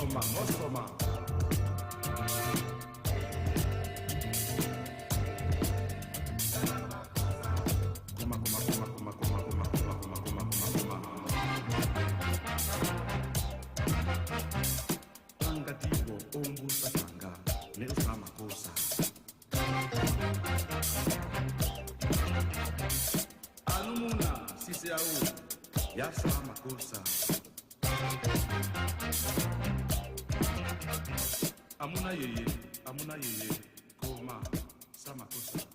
Mosoma. Tangativo, ongusa tanga, neusama kosa. Alumuna, siseau, yasama kosa. Amuna yeye, koma, samakosa.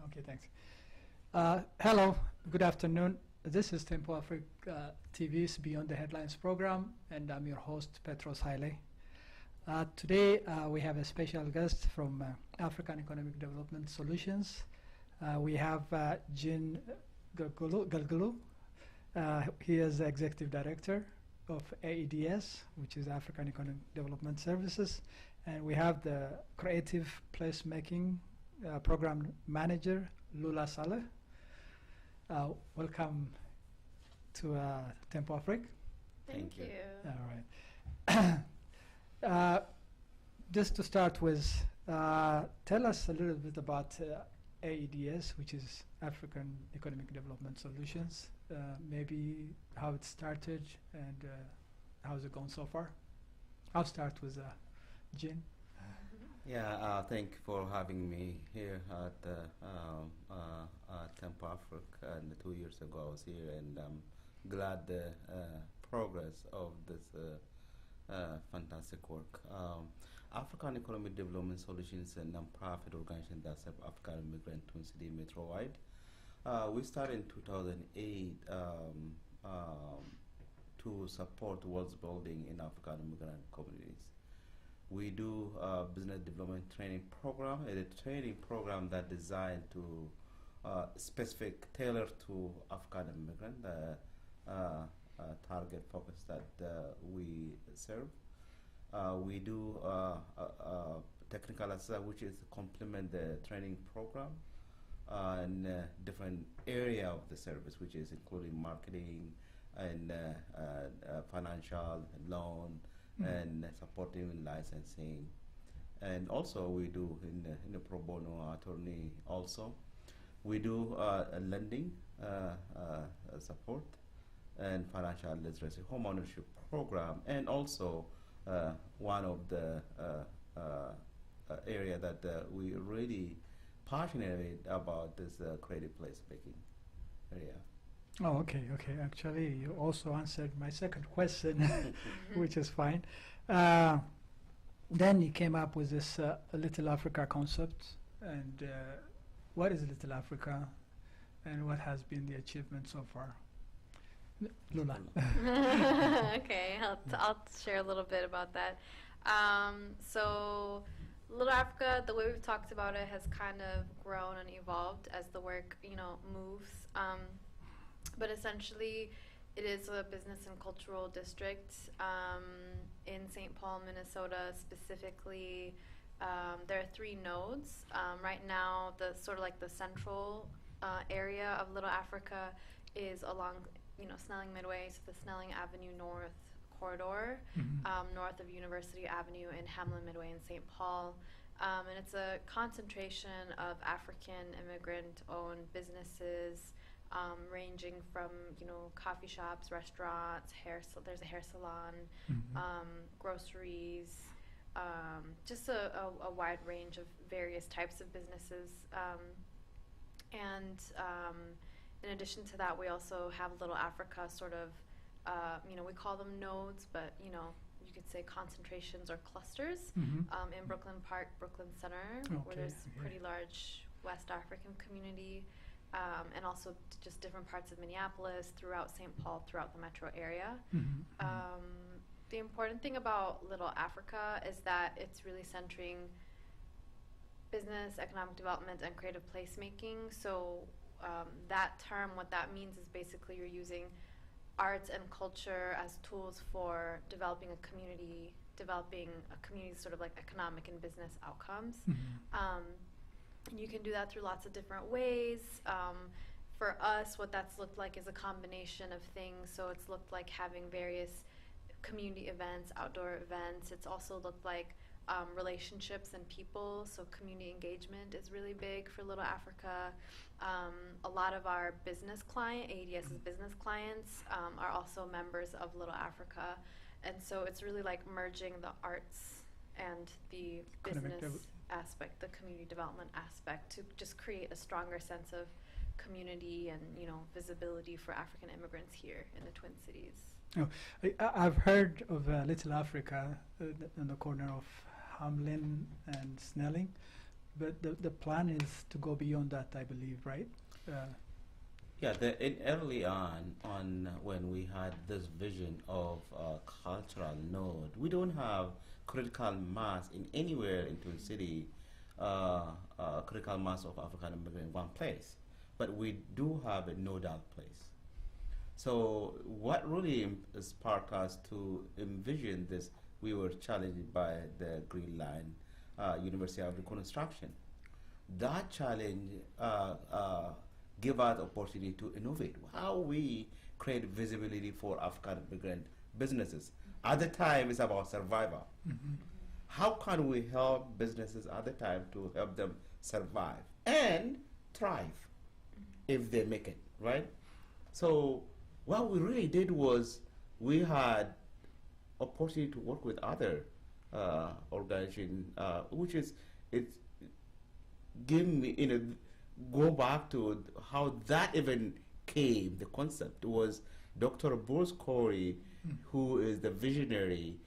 Okay, thanks. Hello, good afternoon. This is Tempo Afric TV's Beyond the Headlines program, and I'm your host, Petros Haile. Today, we have a special guest from African Economic Development Solutions. We have Jean Galgulu. He is the Executive Director of AEDS, which is African Economic Development Services. And we have the Creative Placemaking Program Manager, Lula Saleh. Welcome to Tempo Afric. Thank you. All right. Just to start with, tell us a little bit about AEDS, which is African Economic Development Solutions. Maybe how it started and how's it going so far? I'll start with Jean. Yeah, thank you for having me here at Tempo Afric. And 2 years ago I was here, and I'm glad the progress of this fantastic work. African Economic Development Solutions is a non-profit organization that serves African immigrants Twin City Metro-wide. We started in 2008 to support world building in African immigrant communities. We do business development training program, a training program that designed to specific tailor to African immigrant target focus that we serve. We do technical assistance, which is complement the training program in different area of the service, which is including marketing and financial loan and supporting licensing. And also we do in the pro bono attorney also. We do lending support and financial literacy, home ownership program, and also one of the area that we really passionate about is creative placemaking area. Oh, okay. Actually, you also answered my second question, which is fine. Then you came up with this Little Africa concept. And what is Little Africa, and what has been the achievement so far? Lula. Okay, I'll share a little bit about that. So Little Africa, the way we've talked about it, has kind of grown and evolved as the work, moves. But essentially, it is a business and cultural district in St. Paul, Minnesota. Specifically, there are 3 nodes. Right now, the sort of like the central area of Little Africa is along, Snelling Midway, so the Snelling Avenue North corridor, north of University Avenue and Hamlin Midway in St. Paul. And it's a concentration of African immigrant-owned businesses, ranging from, coffee shops, restaurants, there's a hair salon, groceries, just a wide range of various types of businesses. And in addition to that, we also have Little Africa sort of, we call them nodes, but, you could say concentrations or clusters in Brooklyn Park, Brooklyn Center, where there's a pretty large West African community, and also just different parts of Minneapolis, throughout St. Paul, throughout the metro area. The important thing about Little Africa is that it's really centering business, economic development, and creative placemaking. So that term, what that means is basically you're using arts and culture as tools for developing a community's sort of like economic and business outcomes. And you can do that through lots of different ways. For us, what that's looked like is a combination of things. So it's looked like having various community events, outdoor events. It's also looked like relationships and people. So community engagement is really big for Little Africa. A lot of our business ADS's business clients are also members of Little Africa. And so it's really like merging the arts and the business aspect, the community development aspect, to just create a stronger sense of community and, visibility for African immigrants here in the Twin Cities. Oh, I've heard of Little Africa on the corner of Hamlin and Snelling, but the plan is to go beyond that, I believe, right? Early on when we had this vision of a cultural node, we don't have critical mass in anywhere in Twin City, critical mass of African immigrants in one place, but we do have a nodal place. So what really sparked us to envision this, we were challenged by the Green Line, University of Reconstruction. That challenge gave us the opportunity to innovate. How we create visibility for African immigrant businesses. At the time, it's about survival. How can we help businesses at the time to help them survive and thrive if they make it, right? So what we really did was we had opportunity to work with other organizations, which is give me, go back to how that even came. The concept was Dr. Bruce Corey, who is the visionary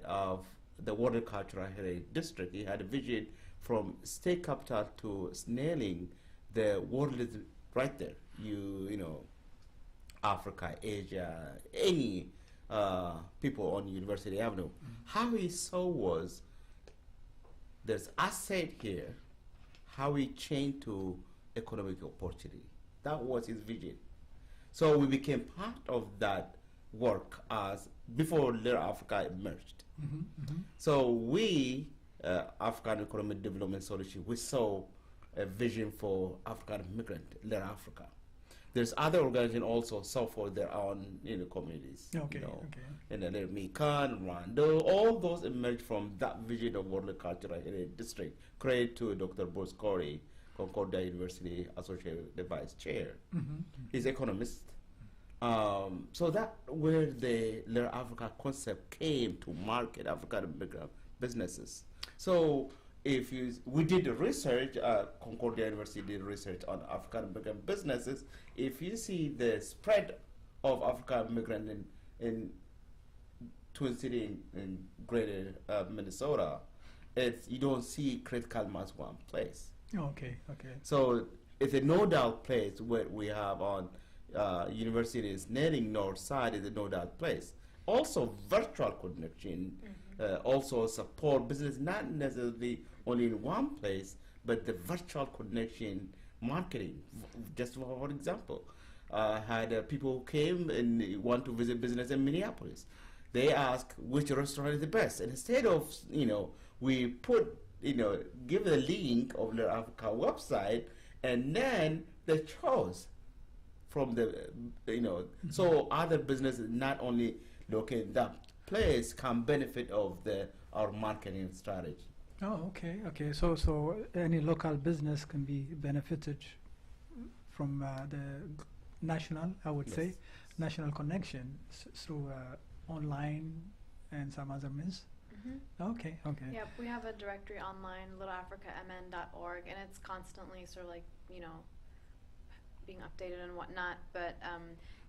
of the World Cultural Heritage District. He had a vision from state capital to Snelling. The world is right there. Africa, Asia, any people on University Avenue. How he saw was there's asset here, how we change to economic opportunity. That was his vision. So we became part of that work as before Little Africa emerged. So we, African Economic Development Solution, we saw a vision for African immigrant, Little Africa. There's other organizations also saw for their own communities. In the Mikan, Rwanda, all those emerged from that vision of World Cultural Heritage District, created to Dr. Bruce Corey, Concordia University Associate Vice Chair. He's economist. So that where the Little Africa concept came to market African immigrant businesses. So we did the research, Concordia University did research on African immigrant businesses. If you see the spread of African immigrant in Twin City in greater Minnesota, you don't see critical mass one place. So it's a nodal place where we have on universities, Snelling North Side is a nodal place. Also virtual connection, also support business, not necessarily only in one place, but the virtual connection marketing. Just for example, had people who came and want to visit business in Minneapolis. They ask which restaurant is the best, and instead of we put give a link of the Africa website, and then they chose from the so other businesses not only located in that place can benefit of our marketing strategy. Okay. So any local business can be benefited from the national, I would say, national connection through online and some other means. Okay. Yep, we have a directory online, littleafricamn.org, and it's constantly sort of like, being updated and whatnot. But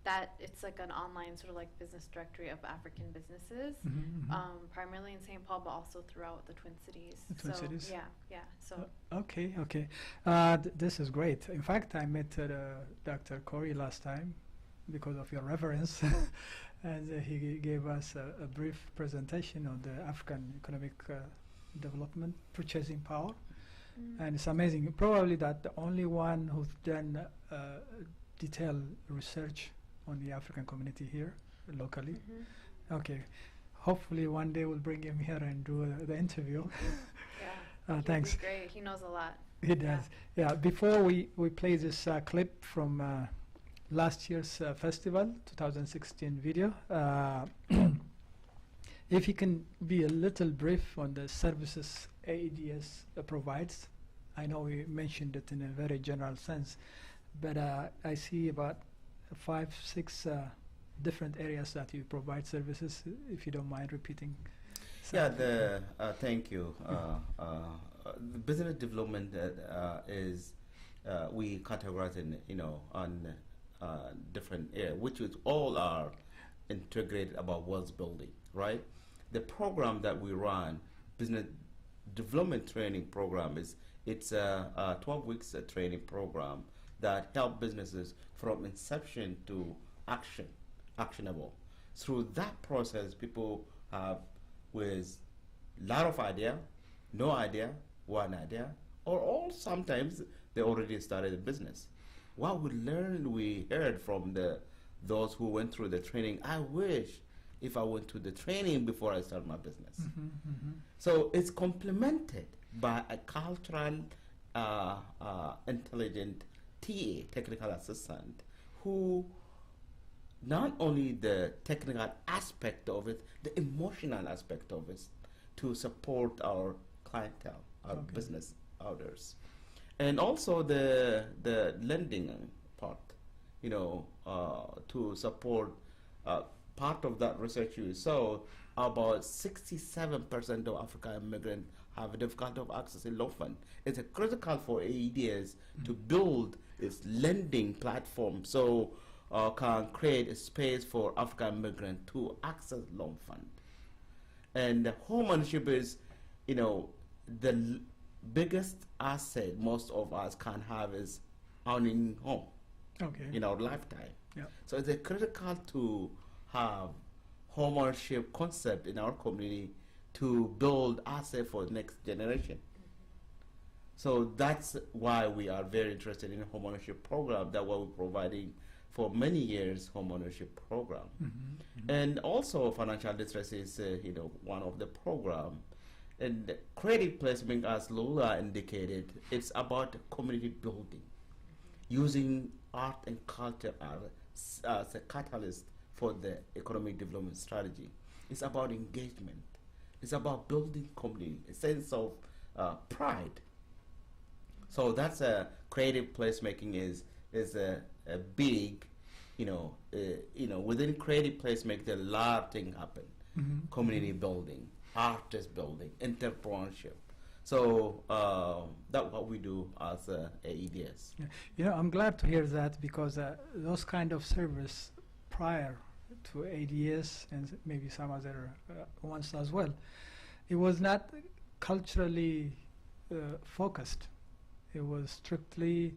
that it's like an online sort of like business directory of African businesses, primarily in St. Paul, but also throughout the Twin Cities. The Twin Cities? Yeah. So Okay. This is great. In fact, I met Dr. Corey last time because of your reference, and he gave us a brief presentation on the African economic development, purchasing power. And it's amazing. Probably that the only one who's done detailed research on the African community here locally. Okay. Hopefully one day we'll bring him here and do the interview. Yeah. Thanks. He'd be great. He knows a lot. He does. Yeah. Before we play this clip from last year's festival, 2016 video, if you can be a little brief on the services AEDS provides. I know we mentioned it in a very general sense, but I see about 5, 6 different areas that you provide services, if you don't mind repeating. Yeah, thank you. The business development is, we categorize in, on different areas, which is all are integrated about wealth building, right? The program that we run, business development training program, it's a 12 weeks training program that help businesses from inception to actionable. Through that process, people have with lot of idea, no idea, one idea, or all sometimes they already started a business. What we learned, we heard from those who went through the training, I wish if I went to the training before I start my business. So it's complemented by a cultural, intelligent TA, technical assistant, who not only the technical aspect of it, the emotional aspect of it, to support our clientele, our business owners. And also the lending part, to support part of that research you saw, about 67% of African immigrants have difficulty of accessing loan fund. It's critical for AEDS to build its lending platform so can create a space for African immigrants to access loan fund. And home ownership is, the biggest asset most of us can have is owning home in our lifetime. So it's critical to have home ownership concept in our community to build asset for the next generation. So that's why we are very interested in a home ownership program that we're providing for many years, home ownership program. And also financial literacy is one of the program. And credit placement, as Lola indicated, it's about community building, using art and culture as a catalyst for the economic development strategy. It's about engagement. It's about building community, a sense of pride. So that's creative placemaking is a big, within creative placemaking, there are a lot of things happen. Community building, artist building, entrepreneurship. So that's what we do as AEDS. I'm glad to hear that, because those kind of service prior to ADS and maybe some other ones as well, it was not culturally focused. It was strictly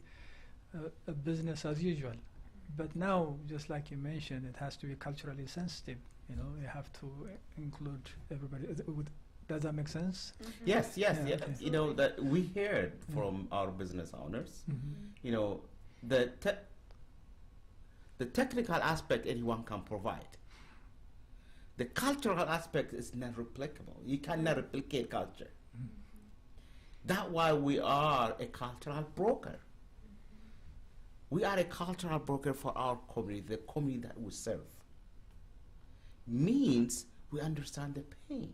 a business as usual. But now, just like you mentioned, it has to be culturally sensitive. You have to include everybody. Does that make sense? Yes. Okay. That we heard from our business owners. The technical aspect anyone can provide. The cultural aspect is not replicable. You cannot replicate culture. That's why we are a cultural broker. We are a cultural broker for our community, the community that we serve. Means we understand the pain.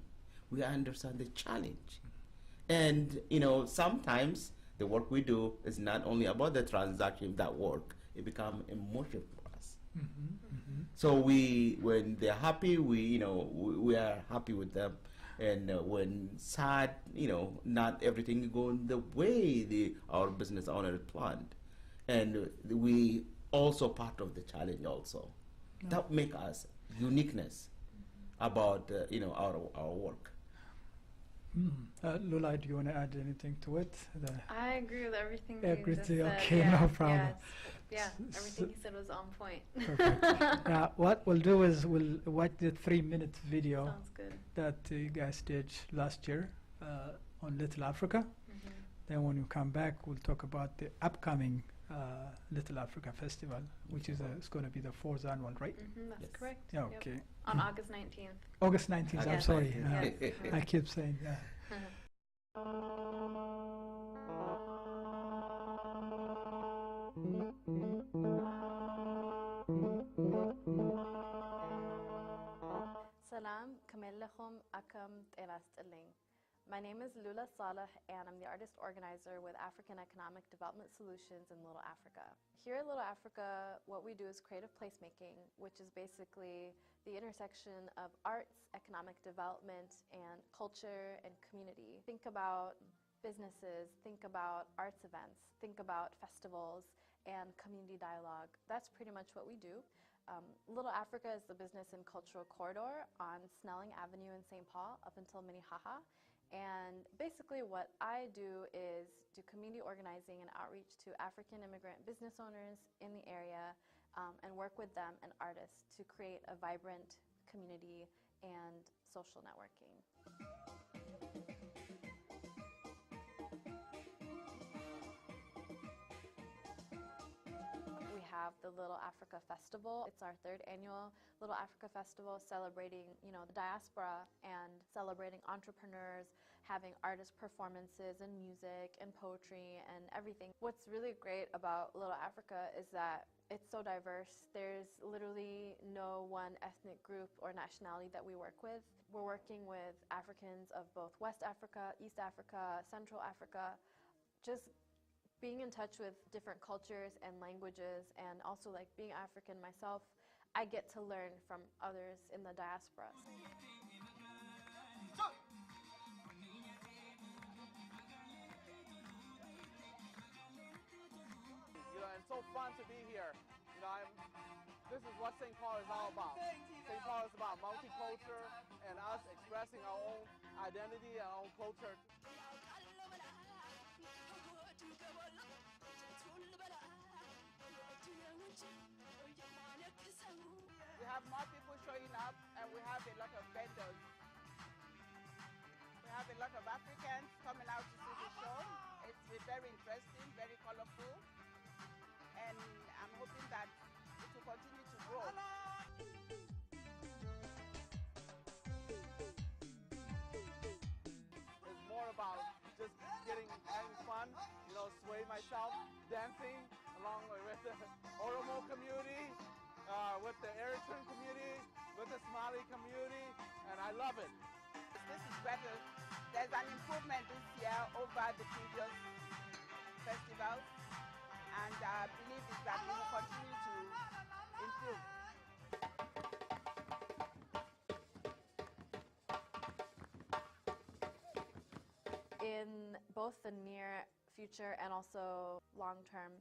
We understand the challenge. And, sometimes the work we do is not only about the transaction, that work, it becomes emotional for us. So when they're happy, we are happy with them. And when sad, not everything is going the way our business owner planned. and we also part of the challenge also. That make us uniqueness about our work. Lula, do you want to add anything to it? I agree with everything Everything, you just said. okay, yeah, no problem. Yes. Yeah, everything you said was on point. Perfect. Now, what we'll do is we'll watch the 3-minute video Sounds good. that you guys did last year on Little Africa. Then when you come back, we'll talk about the upcoming Little Africa Festival, which is it's going to be the 4th annual, right? That's Yes. correct. Yeah, Yep. okay. On August 19th. August 19th, I'm Yes. sorry. Yes. I keep saying that. Salam, Kamellechum Akam Terastilling. My name is Lula Saleh, and I'm the artist organizer with African Economic Development Solutions in Little Africa. Here at Little Africa, what we do is creative placemaking, which is basically the intersection of arts, economic development, and culture and community. Think about businesses, think about arts events, think about festivals and community dialogue. That's pretty much what we do. Little Africa is the business and cultural corridor on Snelling Avenue in St. Paul up until Minnehaha. And basically what I do is do community organizing and outreach to African immigrant business owners in the area and work with them and artists to create a vibrant community and social networking. We have the Little Africa Festival. It's our 3rd annual Little Africa Festival, celebrating, the diaspora and celebrating entrepreneurs, having artist performances and music and poetry and everything. What's really great about Little Africa is that it's so diverse. There's literally no one ethnic group or nationality that we work with. We're working with Africans of both West Africa, East Africa, Central Africa, just being in touch with different cultures and languages, and also like being African myself, I get to learn from others in the diaspora. It's so fun to be here. This is what St. Paul is all about. St. Paul is about multicultural and us expressing our own identity and our own culture. We have more people showing up, and we have a lot of vendors. We have a lot of Africans coming out to see the show. It's very interesting, very colorful, and I'm hoping that it will continue to grow. It's more about just having fun, swaying myself, dancing along with the Oromo community, with the Eritrean community, with the Somali community, and I love it. This is better. There's an improvement this year over the previous festivals, and I believe that we will continue to improve. In both the near future and also long term,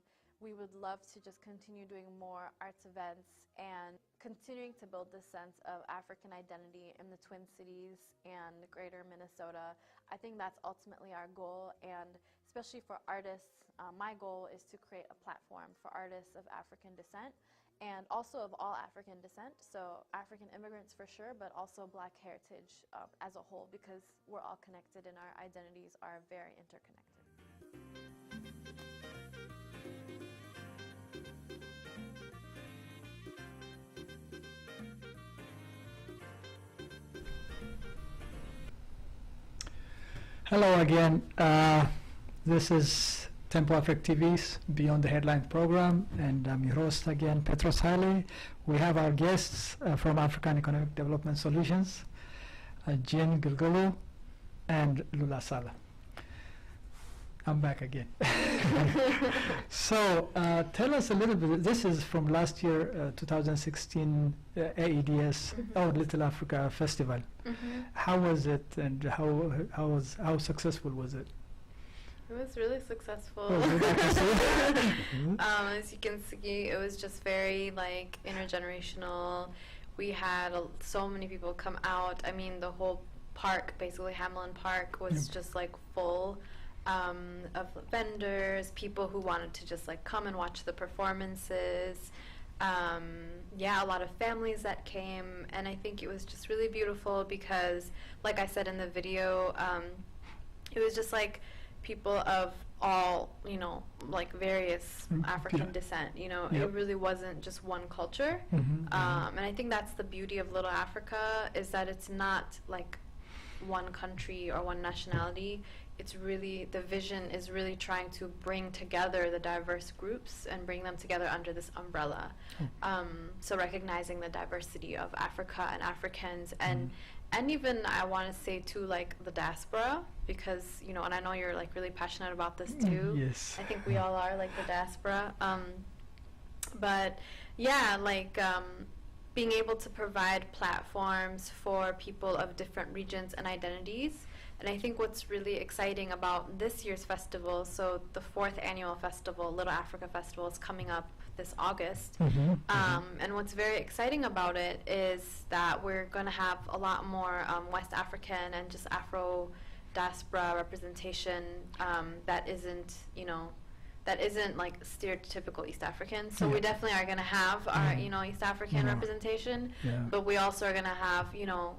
we would love to just continue doing more arts events and continuing to build this sense of African identity in the Twin Cities and greater Minnesota. I think that's ultimately our goal, and especially for artists, my goal is to create a platform for artists of African descent and also of all African descent, so African immigrants for sure, but also Black heritage as a whole, because we're all connected and our identities are very interconnected. Hello again. This is Tempo Afric TV's Beyond the Headlines program, and I'm your host again, Petros Haile. We have our guests from African Economic Development Solutions, Jen Gilgulu and Lula Saleh. I'm back again. So tell us a little bit. This is from last year, 2016 AEDS or Little Africa Festival. How was it, and how successful was it? It was really successful. Oh, good, I can see. As you can see, it was just very like intergenerational. We had so many people come out. I mean, the whole park, basically Hamlin Park, was just like full of vendors, people who wanted to just like come and watch the performances. Yeah, a lot of families that came, and I think it was just really beautiful because, like I said in the video, it was just like people of all, you know, like various African descent, you know. It really wasn't just one culture. And I think that's the beauty of Little Africa, is that it's not like one country or one nationality. It's really, the vision is really trying to bring together the diverse groups and bring them together under this umbrella. So recognizing the diversity of Africa and Africans, and even I want to say too, like the diaspora, because, you know, and I know you're like really passionate about this too. Yes. I think we all are, like the diaspora. But yeah, like being able to provide platforms for people of different regions and identities. And I think what's really exciting about this year's festival, so the 4th annual festival, Little Africa Festival, is coming up this August. And what's very exciting about it is that we're going to have a lot more West African and just Afro diaspora representation that isn't, you know, that isn't like stereotypical East African. So we definitely are going to have our, you know, East African representation, but we also are going to have, you know,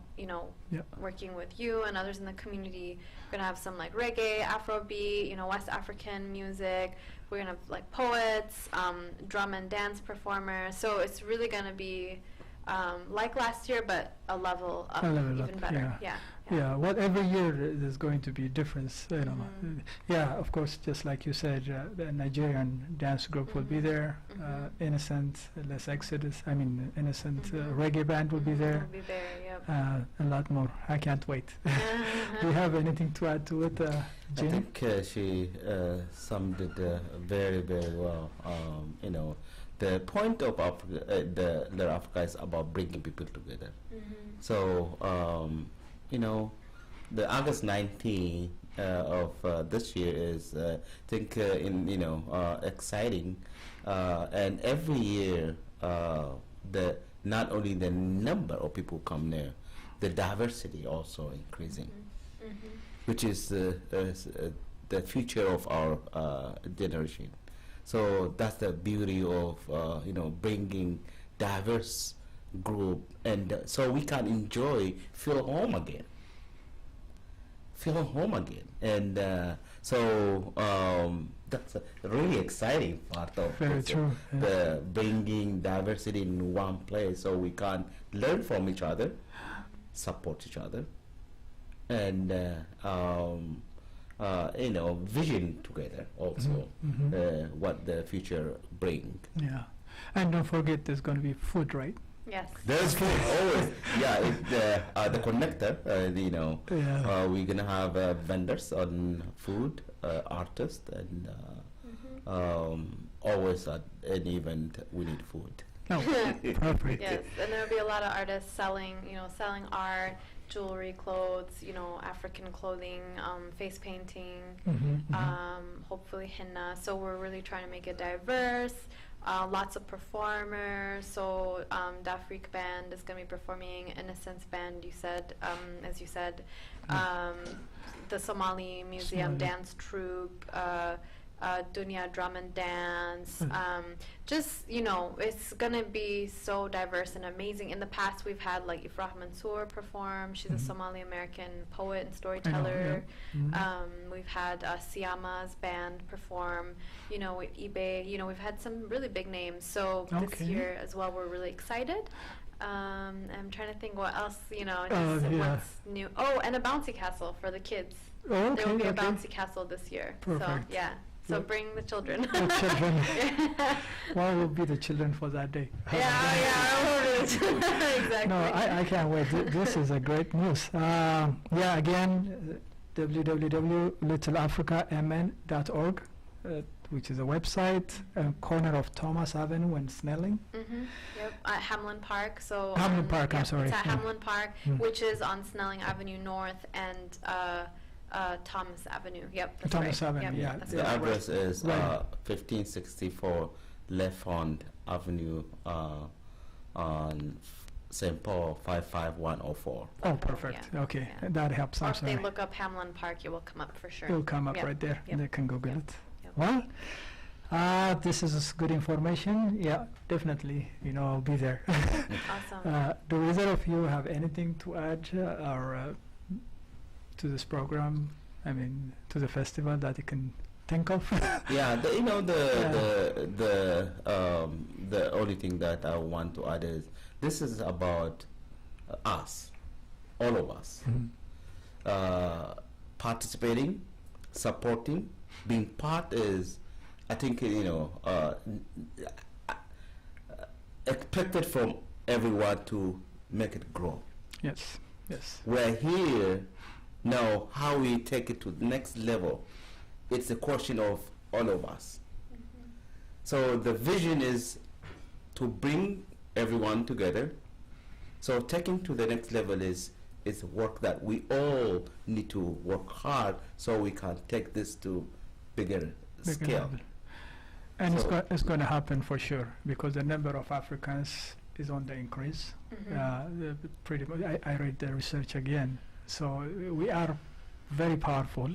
working with you and others in the community, we're going to have some like reggae, Afrobeat, you know, West African music. We're going to have like poets, drum and dance performers. So it's really going to be like last year, but a level up, even better. Yeah, well, every year there's going to be a difference, you know. Yeah, of course, just like you said, the Nigerian dance group will be there. Innocent, Les Exodus, I mean, Innocent reggae band will be there. Will be there, a lot more. I can't wait. Do you have anything to add to it, Jean? I think she summed it very, very well. You know, the point of Africa, the Little Africa is about bringing people together. So, you know, the August 19th of this year is, I think, you know, exciting. And every year, not only the number of people come there, the diversity also increasing, which is the future of our generation. So that's the beauty of, you know, bringing diverse group, and so we can feel home again, and so that's a really exciting part of the bringing diversity in one place, so we can learn from each other, support each other, and you know, vision together also what the future bring. Yeah, and don't forget there's going to be food, right? Yes. There's food always. Yeah, the connector. You know, we're gonna have vendors on food, artists, and always at any event we need food. Oh, perfect. Yes, and there'll be a lot of artists selling, you know, selling art, jewelry, clothes, you know, African clothing, face painting, hopefully henna. So we're really trying to make it diverse. Lots of performers. So the Afric band is going to be performing. Innocence band, you said, as you said, the Somali Museum dance troupe, Dunya drum and dance. Just, you know, it's gonna be so diverse and amazing. In the past, we've had like Ifrah Mansour perform. She's a Somali American poet and storyteller. We've had Siama's band perform. You know, with eBay. You know, we've had some really big names. So this year as well, we're really excited. I'm trying to think what else. You know, just what's new. Oh, and a bouncy castle for the kids. There will be a bouncy castle this year. Perfect. So yeah. So bring the children. The children. What will be the children for that day? Exactly. No, I can't wait. This is a great news. Yeah, again, www.littleafricamn.org, which is a website, corner of Thomas Avenue and Snelling. Yep, at Hamlin Park. So Hamlin Park, I'm sorry. It's at Hamlin Park, which is on Snelling Avenue North and Thomas Avenue. Yep, that's Thomas right. Avenue, Yep, yeah. that's The correct. address is Right. 1564 Lefond Avenue on St. Paul 55104. Oh, perfect. Yeah, Okay, yeah. that helps. Or I'm if they sorry. look up Hamlin Park, it will come up for sure. It will come up Yep, right there. yep, They can Google yep, it. yep. Well, this is good information. Yeah, definitely. I'll be there. Awesome. Do either of you have anything to add to this program? I mean, to the festival that you can think of? Yeah, the only thing that I want to add is this is about us, all of us, participating, supporting, being part is, I think, expected from everyone to make it grow. Yes, yes. We're here now. How we take it to the next level, it's a question of all of us. So the vision is to bring everyone together. So taking to the next level is work that we all need to work hard so we can take this to bigger scale. level. And So- it's going to happen for sure because the number of Africans is on the increase. Pretty much, I read the research again. So we are very powerful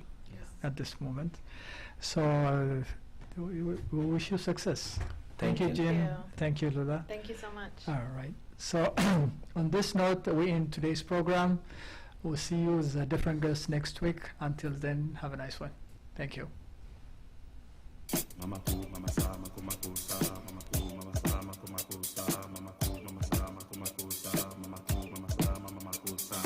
at this moment. So we wish you success. Thank you, Thank you. Jim. Thank you. Thank you, Lula. Thank you so much. All right. So on this note, we end today's program. We'll see you with a different guest next week. Until then, have a nice one. Thank you. Mama ku, mama sa, mama ku sa, mama ku, mama sa, mama ku sa, mama ku, mama sa, mama ku sa, mama ku, mama sa, mama ku sa.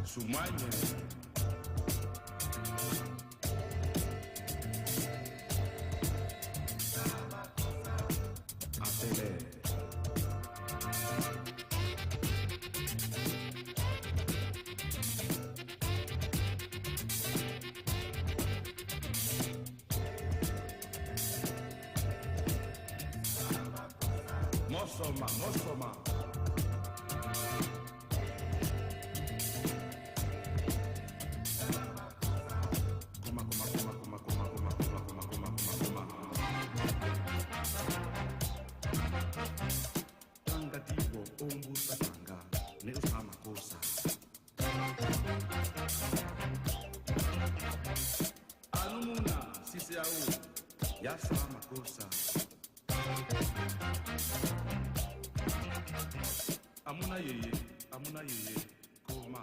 Sumanye. Atele. Mosoma, Mosoma. Kuma, kuma, kuma, kuma, kuma, kuma, kuma, kuma, kuma, kuma, kuma. Tanga tibo, ombu satanga, ne usama kosa. Alumuna, sisi au, yasama kosa. Amuna yeye, koma.